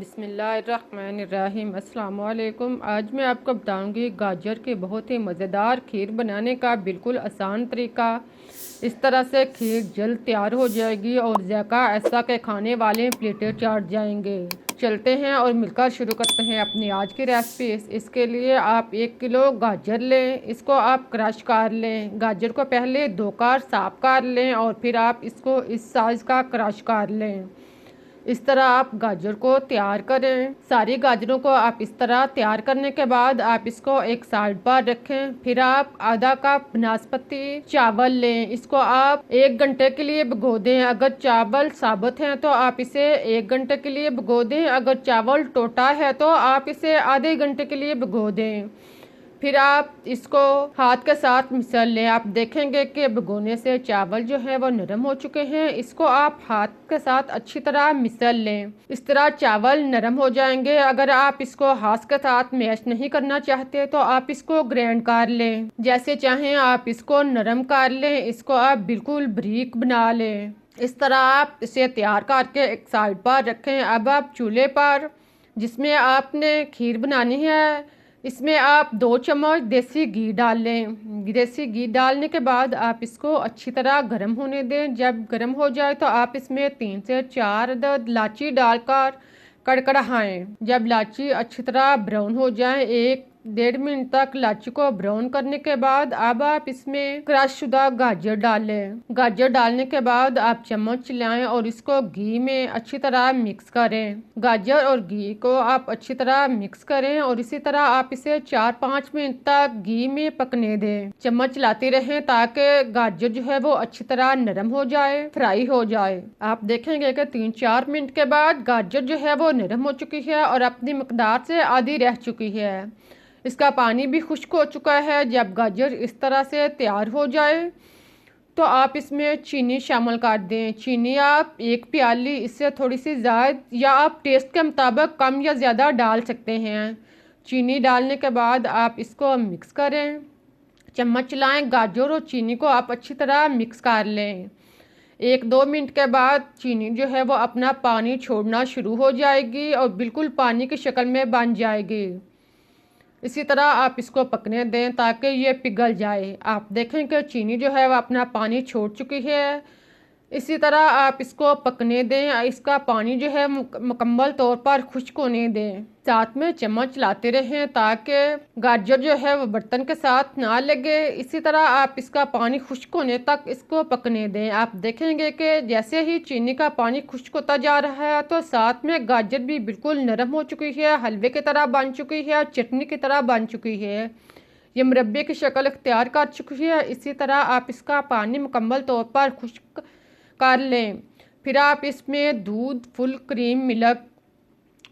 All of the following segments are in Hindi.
बिस्मिल्लाहिर्रहमानिर्रहीम। अस्सलाम वालेकुम। आज मैं आपको बताऊंगी गाजर की बहुत ही मज़ेदार खीर बनाने का बिल्कुल आसान तरीका। इस तरह से खीर जल्द तैयार हो जाएगी और जायका ऐसा के खाने वाले प्लेटें चाट जाएंगे। चलते हैं और मिलकर शुरू करते हैं अपनी आज की रेसिपी। इसके लिए आप 1 किलो गाजर लें, इसको आप क्रश कर लें। गाजर को पहले धोकर साफ कर लें और फिर आप इसको इस साइज़ का क्रश कर लें। इस तरह आप गाजर को तैयार करें। सारी गाजरों को आप इस तरह तैयार करने के बाद आप इसको एक साइड पर रखें। फिर आप आधा कप नाशपाती चावल लें, इसको आप 1 घंटे के लिए भिगो दें। अगर चावल साबुत हैं तो आप इसे 1 घंटे के लिए भिगो दें। अगर चावल टोटा है तो आप इसे आधे घंटे के लिए भिगो दें। फिर आप इसको हाथ के साथ मिसल लें। आप देखेंगे कि भिगोने से चावल जो है वो नरम हो चुके हैं। इसको आप हाथ के साथ अच्छी तरह मिसल लें। इस तरह चावल नरम हो जाएंगे। अगर आप इसको हाथ के साथ मैश नहीं करना चाहते तो आप इसको ग्राइंड कर लें। जैसे चाहें आप इसको नरम कर लें, इसको आप बिल्कुल बारीक बना लें। इस तरह आप इसे तैयार करके एक साइड पर रखें। अब आप चूल्हे पर जिसमें आपने खीर बनानी है, इसमें आप 2 चम्मच देसी घी डाल लें। देसी घी डालने के बाद आप इसको अच्छी तरह गर्म होने दें। जब गर्म हो जाए तो आप इसमें 3 से 4 अदद इलायची डालकर कड़कड़ाएं। जब इलायची अच्छी तरह ब्राउन हो जाए, 1-1.5 मिनट तक इलायची को ब्राउन करने के बाद अब आप इसमें क्रश शुदा गाजर डालें। गाजर डालने के बाद आप चम्मच चलाएं और इसको घी में अच्छी तरह मिक्स करें। गाजर और घी को आप अच्छी तरह मिक्स करें और इसी तरह आप इसे 4-5 मिनट तक घी में पकने दें। चम्मच चलाते रहें ताकि गाजर जो है वो अच्छी तरह नरम हो जाए, फ्राई हो जाए। आप देखेंगे कि 3-4 मिनट के बाद गाजर जो है वो नरम हो चुकी है और अपनी मकदार से आधी रह चुकी है। इसका पानी भी खुश्क हो चुका है। जब गाजर इस तरह से तैयार हो जाए तो आप इसमें चीनी शामिल कर दें। चीनी आप 1 प्याली, इससे थोड़ी सी ज़्यादा या आप टेस्ट के मुताबिक कम या ज़्यादा डाल सकते हैं। चीनी डालने के बाद आप इसको मिक्स करें। चम्मच चलाएं। गाजर और चीनी को आप अच्छी तरह मिक्स कर लें। 1-2 मिनट के बाद चीनी जो है वो अपना पानी छोड़ना शुरू हो जाएगी और बिल्कुल पानी की शक्ल में बन जाएगी। इसी तरह आप इसको पकने दें ताकि ये पिघल जाए। आप देखें कि चीनी जो है वो अपना पानी छोड़ चुकी है। इसी तरह आप इसको पकने दें। इसका पानी जो है मुकम्मल तौर पर खुश्क होने दें। साथ में चम्मच चलाते रहें ताकि गाजर जो है वो बर्तन के साथ ना लगे। इसी तरह आप इसका पानी खुश्क होने तक इसको पकने दें। आप देखेंगे कि जैसे ही चीनी का पानी खुश्क होता जा रहा है तो साथ में गाजर भी बिल्कुल नरम हो चुकी है, हलवे की तरह बन चुकी है, चटनी की तरह बन चुकी है, ये मुरब्बे की शक्ल इख्तियार कर चुकी है। इसी तरह आप इसका पानी मुकम्मल तौर पर खुश्क कर लें। फिर आप इसमें दूध, फुल क्रीम, मिल्क,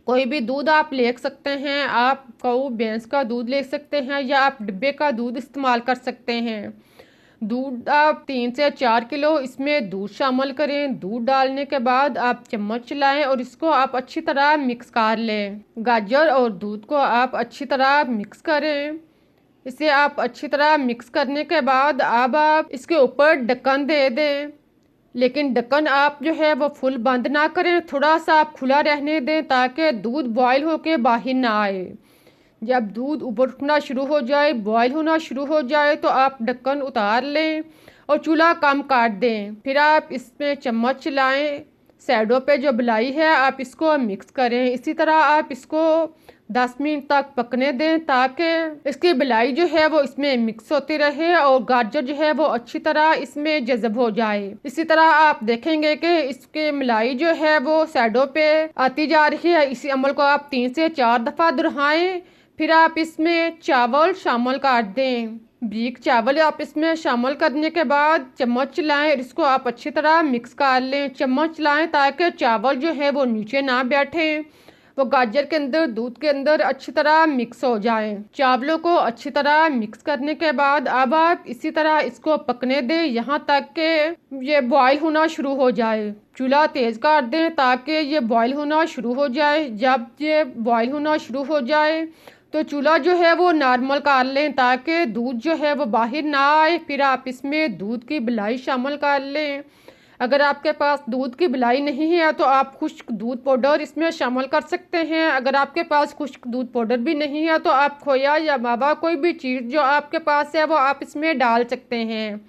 कोई भी दूध आप ले सकते हैं। आप गऊ भैंस का दूध ले सकते हैं या आप डिब्बे का दूध इस्तेमाल कर सकते हैं। दूध आप 3 से 4 किलो इसमें दूध शामिल करें। दूध डालने के बाद आप चम्मच चलाएं और इसको आप अच्छी तरह मिक्स कर लें। गाजर और दूध को आप अच्छी तरह मिक्स करें। इसे आप अच्छी तरह मिक्स करने के बाद अब आप इसके ऊपर ढक्कन दे दें, लेकिन ढक्कन आप जो है वो फुल बंद ना करें, थोड़ा सा आप खुला रहने दें ताकि दूध बॉयल होके बाहर ना आए। जब दूध उबलना शुरू हो जाए, बॉयल होना शुरू हो जाए तो आप ढक्कन उतार लें और चूल्हा कम कर दें। फिर आप इसमें चम्मच चलाएं। साइडों पे जो बिलाई है आप इसको मिक्स करें। इसी तरह आप इसको 10 मिनट तक पकने दें ताकि इसकी बिलाई जो है वो इसमें मिक्स होती रहे और गाजर जो है वो अच्छी तरह इसमें जज़ब हो जाए। इसी तरह आप देखेंगे कि इसकी मलाई जो है वो साइडों पे आती जा रही है। इसी अमल को आप 3 से 4 दफ़ा दोहराएं। फिर आप इसमें चावल शामिल कर दें। बारीक चावल आप इसमें शामिल करने के बाद चम्मच चलाएं और इसको आप अच्छी तरह मिक्स कर लें। चम्मच चलाएं ताकि चावल जो है वो नीचे ना बैठे, वो गाजर के अंदर, दूध के अंदर अच्छी तरह मिक्स हो जाएं। चावलों को अच्छी तरह मिक्स करने के बाद अब आप इसी तरह इसको पकने दें यहाँ तक कि ये बॉयल होना शुरू हो जाए। चूल्हा तेज़ कर दें ताकि ये बॉयल होना शुरू हो जाए। जब ये बॉयल होना शुरू हो जाए तो चूल्हा जो है वो नॉर्मल कर लें ताकि दूध जो है वो बाहर ना आए। फिर आप इसमें दूध की बिलाई शामिल कर लें। अगर आपके पास दूध की बिलाई नहीं है तो आप खुश्क दूध पाउडर इसमें शामिल कर सकते हैं। अगर आपके पास खुश्क दूध पाउडर भी नहीं है तो आप खोया या मावा कोई भी चीज़ जो आपके पास है वो आप इसमें डाल सकते हैं,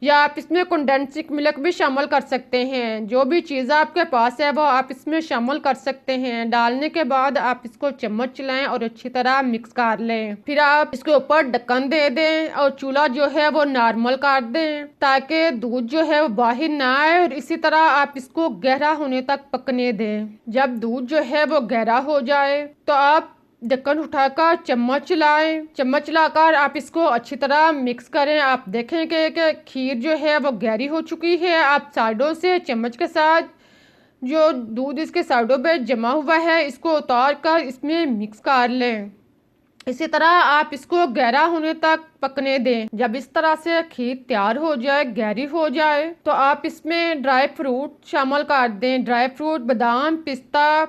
या आप इसमें कंडेंस्ड मिल्क भी शामिल कर सकते हैं। जो भी चीज़ आपके पास है वो आप इसमें शामिल कर सकते हैं। डालने के बाद आप इसको चम्मच चलाएं और अच्छी तरह मिक्स कर लें। फिर आप इसके ऊपर ढक्कन दे दें और चूल्हा जो है वो नॉर्मल कर दें ताकि दूध जो है वो बाहर ना आए, और इसी तरह आप इसको गहरा होने तक पकने दें। जब दूध जो है वो गहरा हो जाए तो आप ढक्कन उठाकर चम्मच चलाएं। चम्मच चलाकर आप इसको अच्छी तरह मिक्स करें। आप देखेंगे कि खीर जो है वो गहरी हो चुकी है। आप साइडों से चम्मच के साथ जो दूध इसके साइडों पे जमा हुआ है इसको उतार कर इसमें मिक्स कर लें। इसी तरह आप इसको गहरा होने तक पकने दें। जब इस तरह से खीर तैयार हो जाए, गहरी हो जाए, तो आप इसमें ड्राई फ्रूट शामिल कर दें। ड्राई फ्रूट बादाम, पिस्ता,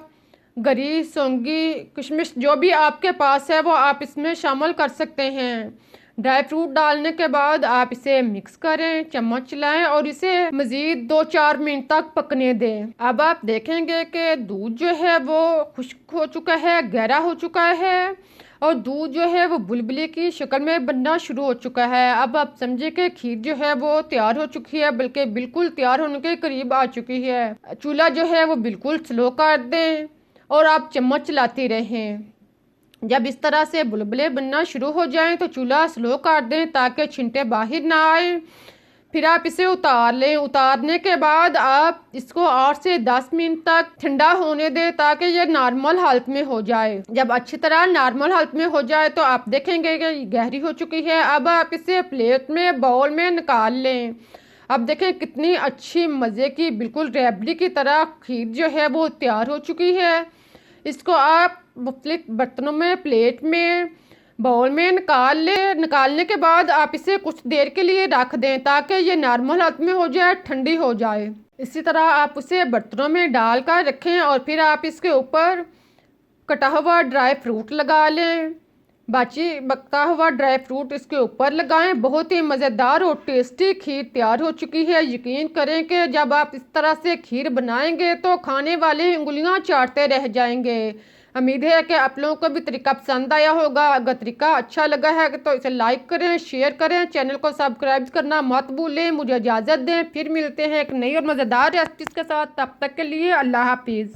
गरी, सौंगी, किशमिश जो भी आपके पास है वो आप इसमें शामिल कर सकते हैं। ड्राई फ्रूट डालने के बाद आप इसे मिक्स करें, चम्मच चलाएं और इसे मज़ीद 2-4 मिनट तक पकने दें। अब आप देखेंगे कि दूध जो है वो खुश्क हो चुका है, गहरा हो चुका है और दूध जो है वो बुलबुले की शक्ल में बनना शुरू हो चुका है। अब आप समझे कि खीर जो है वो तैयार हो चुकी है, बल्कि बिल्कुल तैयार होने के करीब आ चुकी है। चूल्हा जो है वो बिल्कुल स्लो कर दें और आप चम्मच चलाते रहें। जब इस तरह से बुलबुले बनना शुरू हो जाएं तो चूल्हा स्लो कर दें ताकि छिंटे बाहर ना आए। फिर आप इसे उतार लें। उतारने के बाद आप इसको 8 से 10 मिनट तक ठंडा होने दें ताकि ये नॉर्मल हालत में हो जाए। जब अच्छी तरह नॉर्मल हालत में हो जाए तो आप देखेंगे कि गहरी हो चुकी है। अब आप इसे प्लेट में, बाउल में निकाल लें। अब देखें कितनी अच्छी मज़े की बिल्कुल रैबड़ी की तरह खीर जो है वो तैयार हो चुकी है। इसको आप मुख्तलिफ बर्तनों में, प्लेट में, बाउल में निकाल लें। निकालने के बाद आप इसे कुछ देर के लिए रख दें ताकि ये नॉर्मल हालत में हो जाए, ठंडी हो जाए। इसी तरह आप उसे बर्तनों में डाल कर रखें और फिर आप इसके ऊपर कटा हुआ ड्राई फ्रूट लगा लें। बकता हुआ ड्राई फ्रूट इसके ऊपर लगाएं। बहुत ही मज़ेदार और टेस्टी खीर तैयार हो चुकी है। यकीन करें कि जब आप इस तरह से खीर बनाएंगे तो खाने वाले उंगलियां चाटते रह जाएंगे। उम्मीद है कि आप लोगों को भी तरीका पसंद आया होगा। अगर तरीका अच्छा लगा है तो इसे लाइक करें, शेयर करें, चैनल को सब्सक्राइब करना मत भूलें। मुझे इजाज़त दें, फिर मिलते हैं एक नई और मज़ेदार रेसिपी के साथ। तब तक के लिए अल्लाह हाफिज़।